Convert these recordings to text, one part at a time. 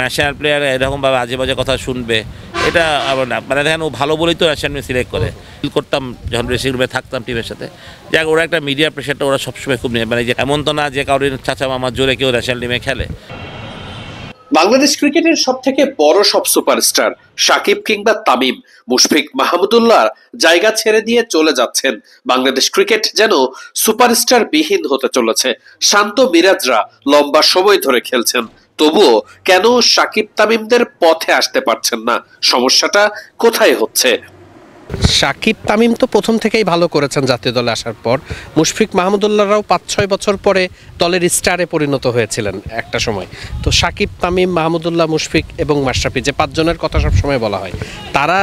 National player এরকমভাবে আজে বাজে কথা শুনবে, এটা আবার না। মানে দেখেন, ও ভালো বলেই তো ন্যাশনাল টিমে সিলেক্ট করে। ফিল করতাম যখন ড্রেসিং রুমে থাকতাম টিমের সাথে, যাক ওরা একটা মিডিয়া প্রেশারটা ওরা সবসময় খুব মানে যে এমন তো না যে কারোর চাচা মামার জোরে কেউ ন্যাশনাল টিমে খেলে। বাংলাদেশ ক্রিকেটের সবথেকে বড় সব সুপারস্টার সাকিব কিংবা তামিম, মুশফিক মাহমুদুল্লাহ জায়গা ছেড়ে দিয়ে চলে যাচ্ছেন। বাংলাদেশ ক্রিকেট যেন সুপারস্টার বিহীন হতে চলেছে। শান্ত মিরাজরা লম্বা সময় ধরে খেলছেন, তবুও কেন সাকিব তামিমদের পথে আসতে পারছেন না? সমস্যাটা কোথায় হচ্ছে? সাকিব তামিম তো প্রথম থেকেই ভালো করেছেন জাতীয় দলে আসার পর। মুশফিক মাহমুদুল্লাহরাও 5-6 বছর পরে দলের স্টারে পরিণত হয়েছিলেন একটা সময়। তো সাকিব, তামিম, মাহমুদুল্লাহ, মুশফিক এবং মাশরাফি, যে 5 জনের কথা সবসময় বলা হয়, তারা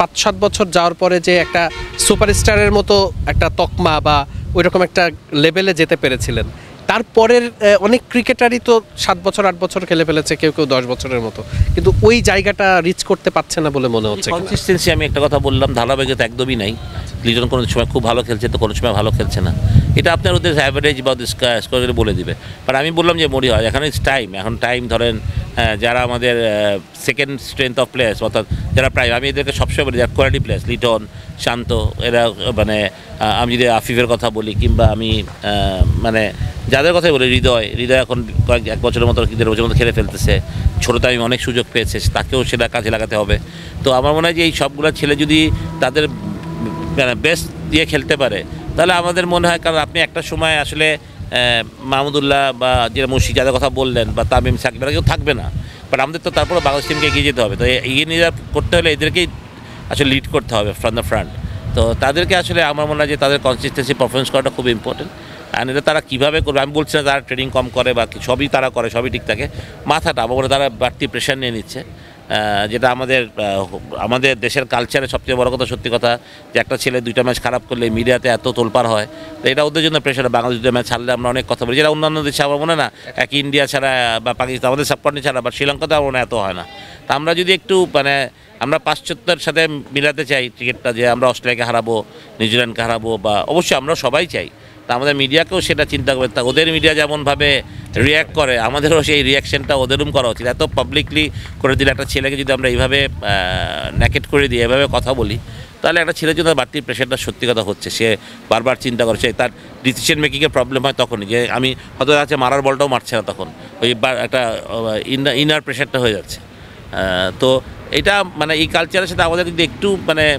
5-7 বছর যাওয়ার পরে যে একটা সুপারস্টারের মতো একটা তকমা বা ওইরকম একটা লেভেলে যেতে পেরেছিলেন। তারপরের অনেক ক্রিকেটারই তো 7 বছর 8 বছর খেলে ফেলেছে, কেউ কেউ 10 বছরের মতো, কিন্তু ওই জায়গাটা রিচ করতে পারছে না বলে মনে হচ্ছে। কনসিস্টেন্সি আমি একটা কথা বললাম, ধারাবাহিকতা একদমই নাই। লিটন কোনো সময় খুব ভালো খেলছে, তো কোনো সময় ভালো খেলছে না। এটা আপনার ওদের অ্যাভারেজ বা স্কোর বলে দিবে। বাট আমি বললাম যে মরি হয়, এখন টাইম, এখন টাইম ধরেন যারা আমাদের সেকেন্ড স্ট্রেংথ অফ প্লেয়ার্স, অর্থাৎ যারা প্রাইম, আমি এদেরকে সবসময় বলি যারা কোয়ালিটি প্লেয়ার্স, লিটন, শান্ত, এরা মানে আমি যদি আফিফের কথা বলি, কিংবা আমি মানে যাদের কথাই বলি, হৃদয় এখন এক বছরের মতো 1.5 বছরের মতো খেলে ফেলতেছে। ছোটো তামিম অনেক সুযোগ পেয়েছে, তাকেও সেটা কাজে লাগাতে হবে। তো আমার মনে হয় যে এই সবগুলো ছেলে যদি তাদের বেস্ট দিয়ে খেলতে পারে, তাহলে আমাদের মনে হয়, কারণ আপনি একটা সময় আসলে মাহমুদুল্লাহ বা যেটা মুশফিক যাদের কথা বললেন, বা তামিম, সাকিব, কেউ থাকবে না। বাট আমাদের তো তারপরে বাংলাদেশ টিমকে এগিয়ে যেতে হবে। তো এগিয়ে নিয়ে করতে হলে এদেরকেই আসলে লিড করতে হবে ফ্রম দ্য ফ্রন্ট। তো তাদেরকে আসলে আমার মনে হয় যে তাদের কনসিস্টেন্সি পারফরমেন্স করাটা খুব ইম্পর্টেন্ট। অ্যান্ড এটা তারা কীভাবে করবে আমি বলছি না তারা ট্রেনিং কম করে বা সবই তারা করে, সবই ঠিক থাকে। মাথাটা আমার মনে তারা বাড়তি প্রেশার নিয়ে নিচ্ছে, যেটা আমাদের দেশের কালচারে সবচেয়ে বড় কথা, সত্যি কথা, যে একটা ছেলে 2টা ম্যাচ খারাপ করলে মিডিয়াতে এত তোলপাড় হয়। তো এটা ওদের জন্য প্রেশার। বাংলাদেশ 2টা ম্যাচ ছাড়লে আমরা অনেক কথা বলি, যেটা অন্যান্য দেশে আমার মনে না, এক ইন্ডিয়া ছাড়া বা পাকিস্তান, আমাদের সাবকন্টিনেন্ট ছাড়া বা শ্রীলঙ্কাতে আমার মনে এত হয় না। তা আমরা যদি একটু মানে আমরা পাশ্চাত্যের সাথে মিলাতে চাই ক্রিকেটটা, যে আমরা অস্ট্রেলিয়াকে হারাবো, নিউজিল্যান্ডকে হারাবো, বা অবশ্যই আমরা সবাই চাই, তা আমাদের মিডিয়াকেও সেটা চিন্তা করবে। তা ওদের মিডিয়া যেমনভাবে রিয়্যাক্ট করে, আমাদেরও সেই রিয়াকশানটা ওদেরও করা উচিত। এত পাবলিকলি করে দিলে একটা ছেলেকে যদি আমরা এইভাবে ন্যাকেট করে দিই, এভাবে কথা বলি, তাহলে একটা ছেলের জন্য বাড়তি প্রেশারটা সত্যি কথা হচ্ছে। সে বারবার চিন্তা করছে, তার ডিসিশন মেকিংয়ের প্রবলেম হয় তখনই, যে আমি হয়তো আছে মারার বলটাও মারছে না, তখন ওই একটা ইনার প্রেশারটা হয়ে যাচ্ছে। তো এটা মানে এই কালচারের সাথে আমাদের যদি একটু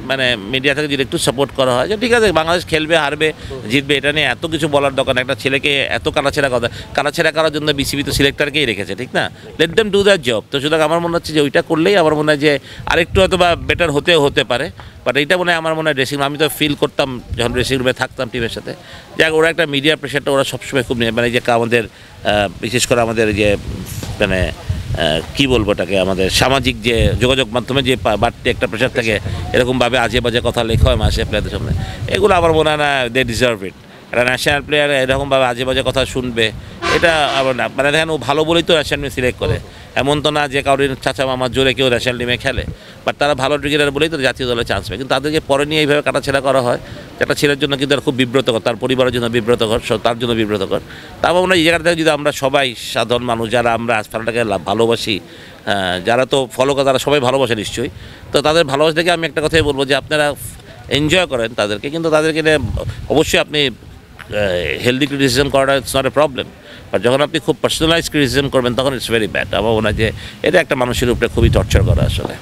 মানে মিডিয়া থেকে যদি একটু সাপোর্ট করা হয়, যে ঠিক আছে বাংলাদেশ খেলবে, হারবে, জিতবে, এটা নিয়ে এত কিছু বলার দরকার না। একটা ছেলেকে এত কাটাছেড়া করার জন্য বিসিবি তো সিলেক্টরকেই রেখেছে, ঠিক না? Let them do that job. তো সুতরাং আমার মনে হচ্ছে যে ওইটা করলেই আমার মনে হয় যে আরেকটু হয়তো বা বেটার হতে পারে। বাট এইটা মনে হয় আমার মনে হয় ড্রেসিং রুম, আমি তো ফিল করতাম যখন ড্রেসিং রুমে থাকতাম টিমের সাথে, যাক ওরা একটা মিডিয়া প্রেশারটা ওরা সবসময় খুব মানে যে আমাদের বিশেষ করে আমাদের যে মানে কী বলবো ওটাকে, আমাদের সামাজিক যে যোগাযোগ মাধ্যমে যে বাড়তি একটা প্রেশার থাকে, এরকমভাবে আজে বাজে কথা লেখা হয় মাসে প্লেয়ারদের সামনে, এগুলো আমার মনে হয় না দে ডিজার্ভ ইট। একটা ন্যাশনাল প্লেয়ার এরকমভাবে আজে বাজে কথা শুনবে, এটা আবার না। মানে দেখেন, ও ভালো বলেই তো ন্যাশনাল টিমে সিলেক্ট করে। এমন তো না যে কারোর চাচা মামার জোরে কেউ ন্যাশনাল টিমে খেলে। বাট তারা ভালো ক্রিকেটার বলেই তো জাতীয় দলে চান্স পায়। কিন্তু তাদেরকে পরে নিয়ে এইভাবে কাটাছেড়া করা হয়, একটা ছেলের জন্য কিন্তু খুব বিব্রতকর, তার পরিবারের জন্য বিব্রতকর, তার জন্য বিব্রতকর। তারপর আমরা এই জায়গাটা থেকে যদি আমরা সবাই সাধারণ মানুষ যারা আমরা খেলাটাকে ভালোবাসি, যারা তো ফলো করে, তারা সবাই ভালোবাসে নিশ্চয়ই। তো তাদের ভালোবাসা থেকে আমি একটা কথাই বলবো, যে আপনারা এনজয় করেন তাদেরকে, কিন্তু তাদেরকে অবশ্যই আপনি হেলদি ক্রিটিসিজম করাটা it's not a problem. But যখন আপনি খুব পার্সোনালাইজ ক্রিটিসিজম করবেন, তখন ইটস ভেরি ব্যাড। আমার মনে হয় যে এটা একটা মানুষের উপরে খুবই টর্চার করা আসলে।